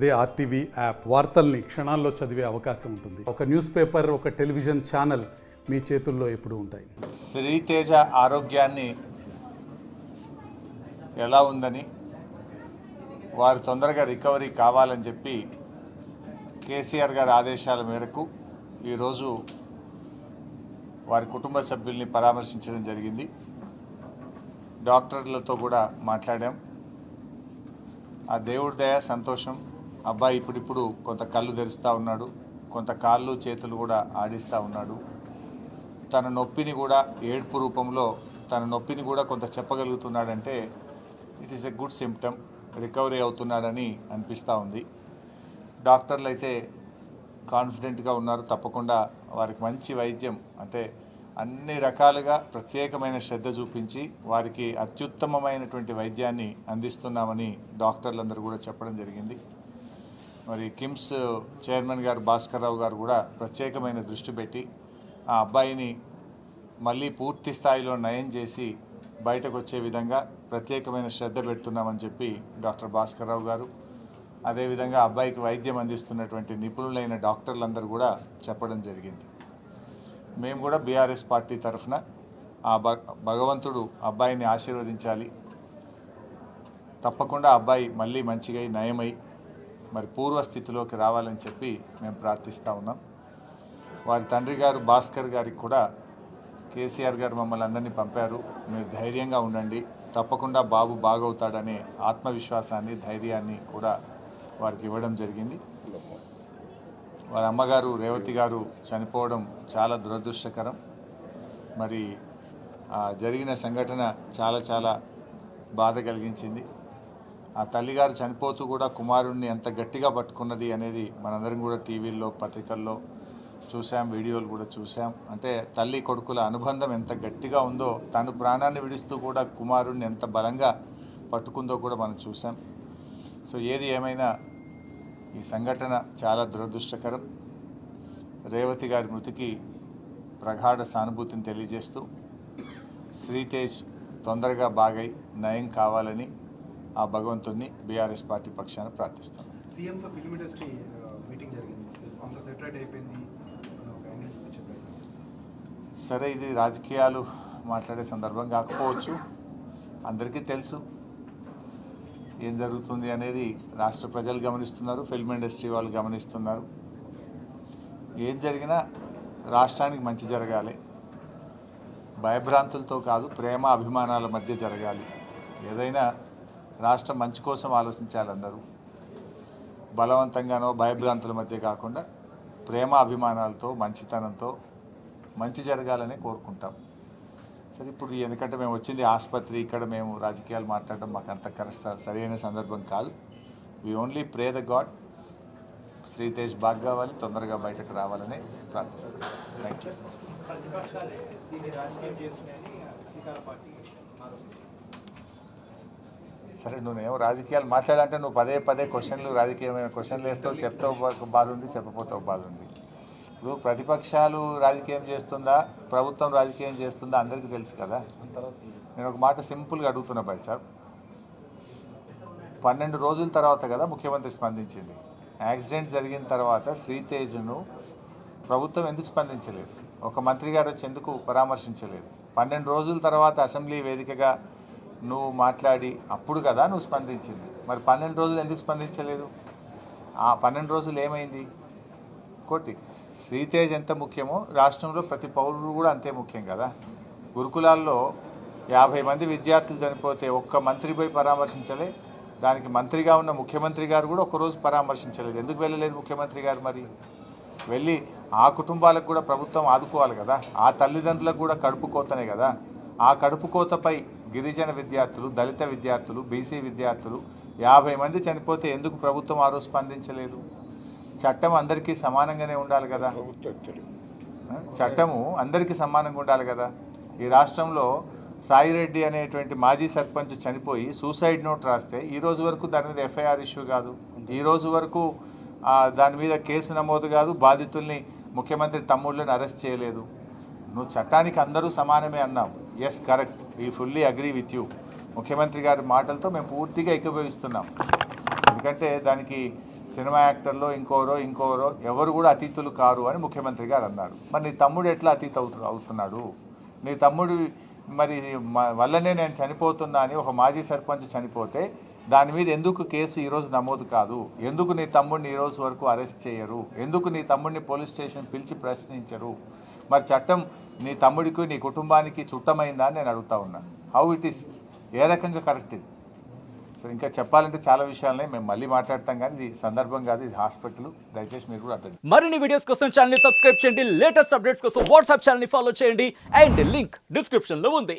అదే RTV app వార్తల్ని క్షణాల్లో చదివే అవకాశం ఉంటుంది. ఒక న్యూస్ పేపర్, ఒక టెలివిజన్ ఛానల్ మీ చేతుల్లో ఎప్పుడూ ఉంటాయి. శ్రీతేజ ఆరోగ్యాన్ని ఎలా ఉందని, వారు తొందరగా రికవరీ కావాలని చెప్పి కేసీఆర్ గారి ఆదేశాల మేరకు ఈరోజు వారి కుటుంబ సభ్యుల్ని పరామర్శించడం జరిగింది. డాక్టర్లతో కూడా మాట్లాడాం. ఆ దేవుడి దయ, సంతోషం. అబ్బాయి ఇప్పుడిప్పుడు కొంత కళ్ళు తెరుస్తూ ఉన్నాడు, కొంత కాళ్ళు చేతులు కూడా ఆడిస్తూ ఉన్నాడు. తన నొప్పిని కూడా ఏడ్పు రూపంలో తన నొప్పిని కూడా కొంత చెప్పగలుగుతున్నాడంటే it is a good symptom. Recovery అవుతున్నాడని అనిపిస్తూ ఉంది. డాక్టర్లు అయితే కాన్ఫిడెంట్గా ఉన్నారు. తప్పకుండా వారికి మంచి వైద్యం, అంటే అన్ని రకాలుగా ప్రత్యేకమైన శ్రద్ధ చూపించి వారికి అత్యుత్తమమైనటువంటి వైద్యాన్ని అందిస్తున్నామని డాక్టర్లందరూ కూడా చెప్పడం జరిగింది. మరి కిమ్స్ చైర్మన్ గారు భాస్కర్రావు గారు కూడా ప్రత్యేకమైన దృష్టి పెట్టి ఆ అబ్బాయిని మళ్ళీ పూర్తి స్థాయిలో నయం చేసి బయటకు వచ్చే విధంగా ప్రత్యేకమైన శ్రద్ధ పెడుతున్నామని చెప్పి డాక్టర్ భాస్కర్రావు గారు, అదేవిధంగా అబ్బాయికి వైద్యం అందిస్తున్నటువంటి నిపుణులైన డాక్టర్లందరూ కూడా చెప్పడం జరిగింది. మేము కూడా బీఆర్ఎస్ పార్టీ తరఫున ఆ భగవంతుడు అబ్బాయిని ఆశీర్వదించాలి, తప్పకుండా అబ్బాయి మళ్ళీ మంచిగా నయమై మరి పూర్వస్థితిలోకి రావాలని చెప్పి మేము ప్రార్థిస్తూ ఉన్నాం. వారి తండ్రి గారు భాస్కర్ గారికి కూడా కేసీఆర్ గారు మమ్మల్ని అందరినీ పంపారు, మీరు ధైర్యంగా ఉండండి, తప్పకుండా బాబు బాగవుతాడనే ఆత్మవిశ్వాసాన్ని, ధైర్యాన్ని కూడా వారికి ఇవ్వడం జరిగింది. వారి అమ్మగారు రేవతి గారు చనిపోవడం చాలా దురదృష్టకరం. మరి జరిగిన సంఘటన చాలా బాధ కలిగించింది. ఆ తల్లిగారు చనిపోతూ కూడా కుమారుడిని ఎంత గట్టిగా పట్టుకున్నది అనేది మనందరం కూడా టీవీల్లో, పత్రికల్లో చూసాం, వీడియోలు కూడా చూసాం. అంటే తల్లి కొడుకుల అనుబంధం ఎంత గట్టిగా ఉందో, తను ప్రాణాన్ని విడుస్తూ కూడా కుమారుడిని ఎంత బలంగా పట్టుకుందో కూడా మనం చూసాం. సో ఏది ఏమైనా ఈ సంఘటన చాలా దురదృష్టకరం. రేవతి గారి మృతికి ప్రగాఢ సానుభూతిని తెలియజేస్తూ శ్రీతేజ్ తొందరగా బాగై నయం కావాలని ఆ భగవంతుడిని బీఆర్ఎస్ పార్టీ పక్షాన ప్రార్థిస్తాం. సీఎంతో ఫిల్మ్ ఇండస్ట్రీ మీటింగ్ జరిగింది, అంత సెటరేట్ అయిపోయింది. సరే, ఇది రాజకీయాలు మాట్లాడే సందర్భం కాకపోవచ్చు. అందరికీ తెలుసు ఏం జరుగుతుంది అనేది. రాష్ట్ర ప్రజలు గమనిస్తున్నారు, ఫిల్మ్ ఇండస్ట్రీ వాళ్ళు గమనిస్తున్నారు. ఏం జరిగినా రాష్ట్రానికి మంచి జరగాలి, భయభ్రాంతులతో కాదు, ప్రేమ అభిమానాల మధ్య జరగాలి. ఏదైనా రాష్ట్రం మంచి కోసం ఆలోచించాలి అందరూ. బలవంతంగానో భయభ్రాంతుల మధ్య కాకుండా ప్రేమ అభిమానాలతో, మంచితనంతో మంచి జరగాలని కోరుకుంటాం. సరే, ఇప్పుడు ఎందుకంటే మేము వచ్చింది ఆసుపత్రి, ఇక్కడ మేము రాజకీయాలు మాట్లాడడం మాకు అంత సరైన సందర్భం కాదు. We only pray the god, Sritej బాగా కావాలి, తొందరగా బయటకు రావాలని ప్రార్థిస్తాం. Thank you. సరే, నువ్వేమో రాజకీయాలు మాట్లాడాలంటే నువ్వు పదే క్వశ్చన్లు, రాజకీయమైన క్వశ్చన్లు వేస్తావు, చెప్తావు బాధ ఉంది, చెప్పపోతావు బాధ ఉంది. ఇప్పుడు ప్రతిపక్షాలు రాజకీయం చేస్తుందా, ప్రభుత్వం రాజకీయం చేస్తుందా అందరికీ తెలుసు కదా. నేను ఒక మాట సింపుల్గా అడుగుతున్నా భాయ్ సాబ్, 12 రోజుల తర్వాత కదా ముఖ్యమంత్రి స్పందించింది. యాక్సిడెంట్ జరిగిన తర్వాత శ్రీతేజ్ను ప్రభుత్వం ఎందుకు స్పందించలేదు? ఒక మంత్రి గారు వచ్చి ఎందుకు పరామర్శించలేదు? 12 రోజుల తర్వాత అసెంబ్లీ వేదికగా నువ్వు మాట్లాడి అప్పుడు కదా నువ్వు స్పందించింది. మరి 12 రోజులు ఎందుకు స్పందించలేదు? ఆ 12 రోజులు ఏమైంది? కోటి శ్రీతేజ్ ఎంత ముఖ్యమో రాష్ట్రంలో ప్రతి పౌరుడు కూడా అంతే ముఖ్యం కదా. గురుకులాల్లో 50 మంది విద్యార్థులు చనిపోతే ఒక్క మంత్రి పోయి పరామర్శించలే. దానికి మంత్రిగా ఉన్న ముఖ్యమంత్రి గారు కూడా ఒకరోజు పరామర్శించలేదు. ఎందుకు వెళ్ళలేదు ముఖ్యమంత్రి గారు? మరి వెళ్ళి ఆ కుటుంబాలకు కూడా ప్రభుత్వం ఆదుకోవాలి కదా. ఆ తల్లిదండ్రులకు కూడా కడుపు కోతనే కదా. ఆ కడుపు కోతపై గిరిజన విద్యార్థులు, దళిత విద్యార్థులు, బీసీ విద్యార్థులు 50 మంది చనిపోతే ఎందుకు ప్రభుత్వం ఆ రోజు స్పందించలేదు? చట్టం అందరికీ సమానంగానే ఉండాలి కదా. చట్టము అందరికీ సమానంగా ఉండాలి కదా. ఈ రాష్ట్రంలో సాయిరెడ్డి అనేటువంటి మాజీ సర్పంచ్ చనిపోయి సూసైడ్ నోట్ రాస్తే ఈ రోజు వరకు దాని మీద ఎఫ్ఐఆర్ ఇష్యూ కాదు, ఈ రోజు వరకు దాని మీద కేసు నమోదు కాదు, బాధితుల్ని ముఖ్యమంత్రి తమ్ముళ్ళని అరెస్ట్ చేయలేదు. నువ్వు చట్టానికి అందరూ సమానమే అన్నావు. Yes, correct, we fully agree with you. ముఖ్యమంత్రి గారి మాటలతో మేము పూర్తిగా ఏకీభవిస్తున్నాం. ఎందుకంటే దానికి సినిమా యాక్టర్లో ఇంకోరో ఎవరు కూడా అతీతులు కారు అని ముఖ్యమంత్రి గారు అన్నారు. మరి నీ తమ్ముడు ఎట్లా అతీత అవుతున్నాడు? నీ తమ్ముడు మరి వల్లనే నేను చనిపోతున్నా అని ఒక మాజీ సర్పంచ్ చనిపోతే దాని మీద ఎందుకు కేసు ఈరోజు నమోదు కాదు? ఎందుకు నీ తమ్ముడిని ఈరోజు వరకు అరెస్ట్ చేయరు? ఎందుకు నీ తమ్ముడిని పోలీస్ స్టేషన్ పిలిచి ప్రశ్నించరు? మరి చట్టం నీ తమ్ముడికి నీ కుటుంబానికి చుట్టమైందా అని నేను అడుగుతా ఉన్నా. హౌ ఇట్ ఈస్, ఏ రకంగా కరెక్ట్ ఇది? సో ఇంకా చెప్పాలంటే చాలా విషయాలనే మేము మళ్ళీ మాట్లాడతాం, కానీ ఇది సందర్భం కాదు, ఇది హాస్పిటల్. దయచేసి మీరు కూడా అర్థం. మరిన్ని వీడియోస్ కోసం ఛానల్ ని సబ్స్క్రైబ్ చేయండి, లేటెస్ట్ అప్డేట్స్ కోసం వాట్సాప్ ఛానల్ ని ఫాలో చేయండి అండ్ లింక్ డిస్క్రిప్షన్ లో ఉంది.